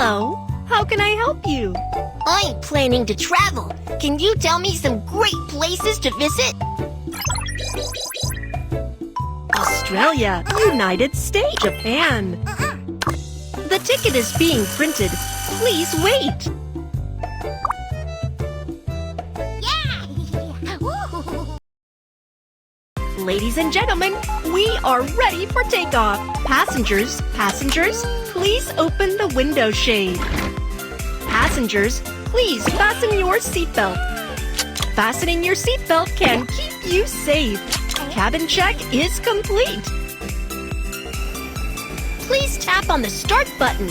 Hello, how can I help you? I'm planning to travel. Can you tell me some great places to visit? Australia, United States, Japan. The ticket is being printed. Please wait. Ladies and gentlemen, we are ready for takeoff. Passengers, please open the window shade. Passengers, please fasten your seatbelt. Fastening your seatbelt can keep you safe. Cabin check is complete. Please tap on the start button.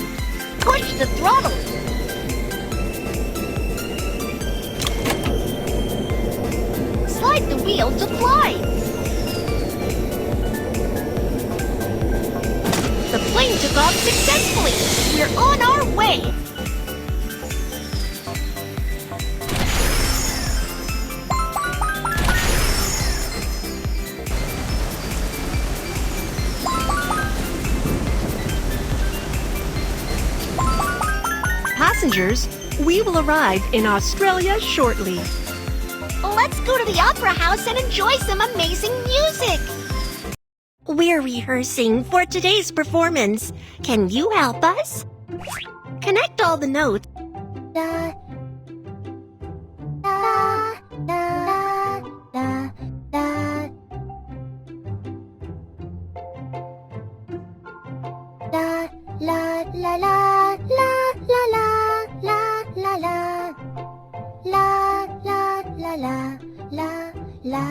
Push the throttle. Slide the wheel to fly. The plane took off successfully. We're on our way. Passengers, we will arrive in Australia shortly. Let's go to the opera house and enjoy some amazing music. We're rehearsing for today's performance. Can you help us? Connect all the notes. Da, da, da, da, da, da, la, la, la, la, la, la, la, la, la, la, la, la, la, la,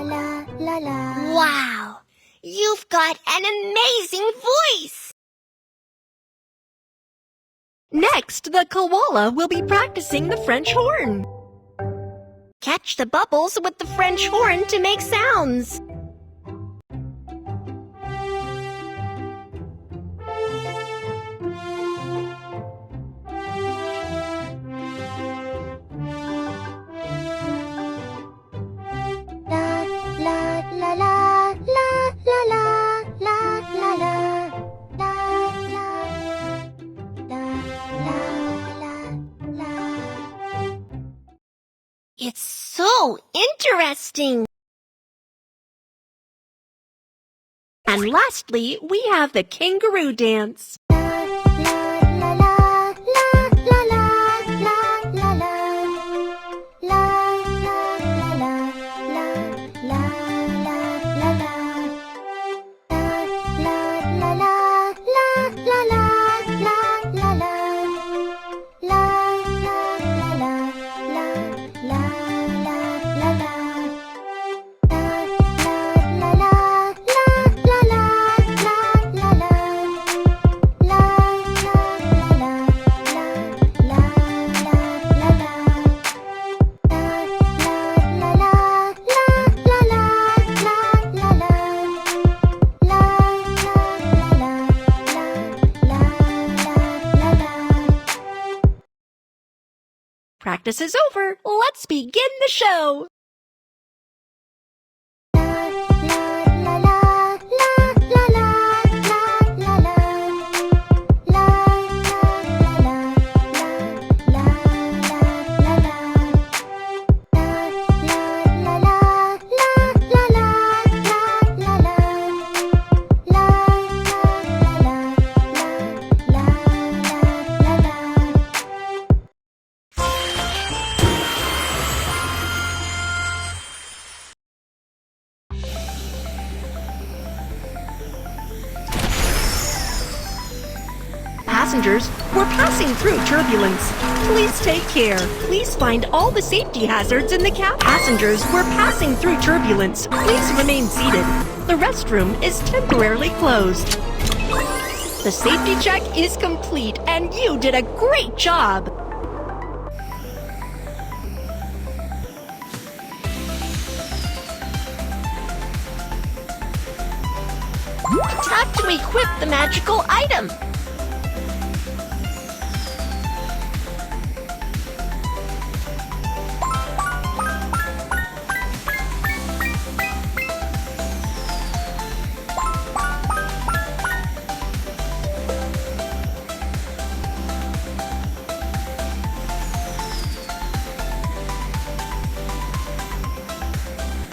la, la, la. Wow! You've got an amazing voice! Next, the koala will be practicing the French horn. Catch the bubbles with the French horn to make sounds. It's so interesting! And lastly, we have the kangaroo dance. Practice is over. Let's begin the show. Passengers, we're passing through turbulence. Please take care. Please find all the safety hazards in the cabin. Passengers, we're passing through turbulence. Please remain seated. The restroom is temporarily closed. The safety check is complete, and you did a great job. Tap to equip the magical item.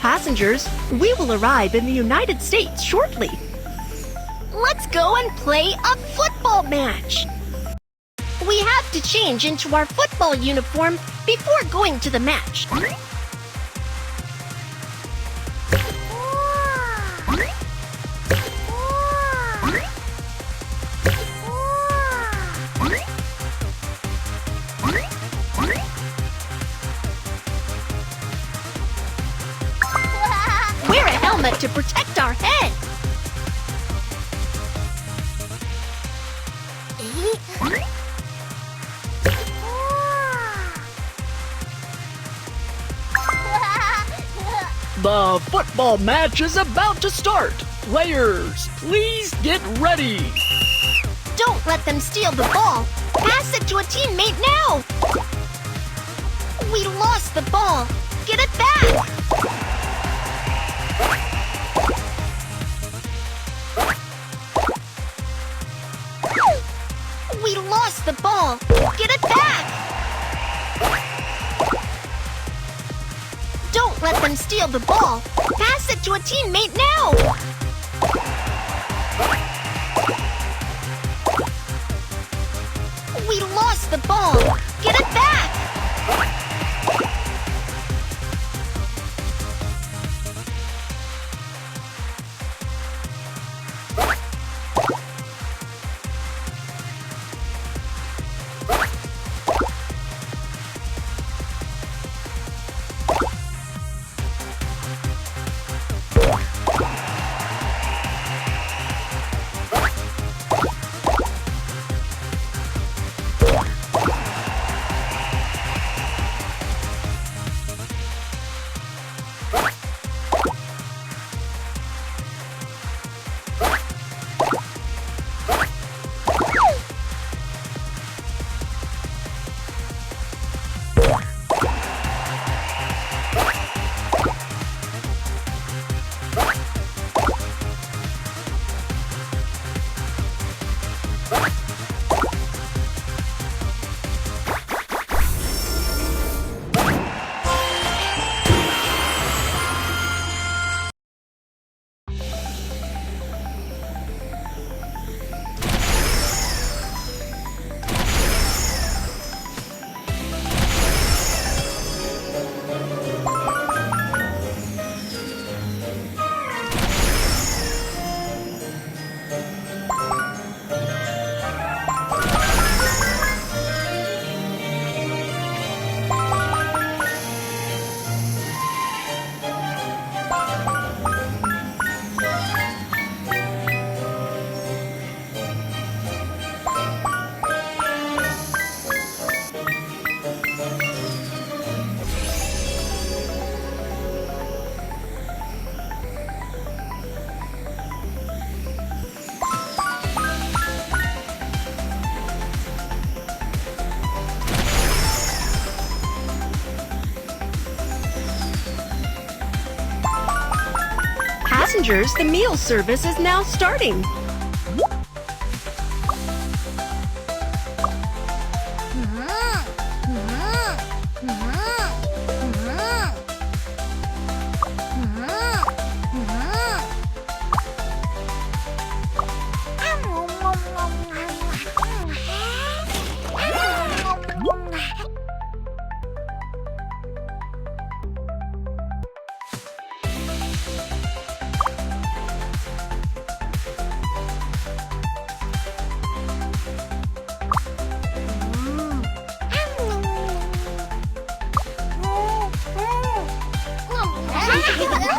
Passengers, we will arrive in the United States shortly. Let's go and play a football match. We have to change into our football uniform before going to the match. Wear a helmet to protect our head. The football match is about to start. Players, please get ready. Don't let them steal the ball. Pass it to a teammate now. We lost the ball. Get it back. We lost the ball. Get it back. Don't let them steal the ball. Pass it to a teammate now. We lost the ball. Get it back. Passengers, the meal service is now starting.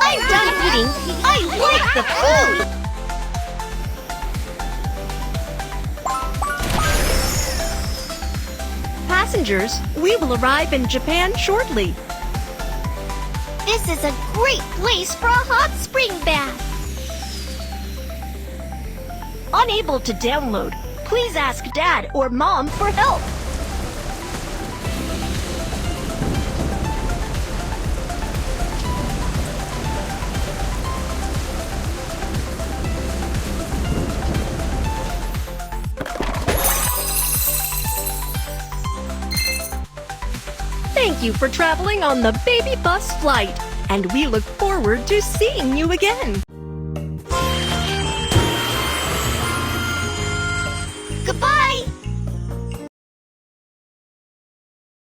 I'm done eating. I like the food. Passengers, we will arrive in Japan shortly. This is a great place for a hot spring bath. Unable to download, please ask Dad or Mom for help. Thank you for traveling on the Baby Bus flight. And we look forward to seeing you again.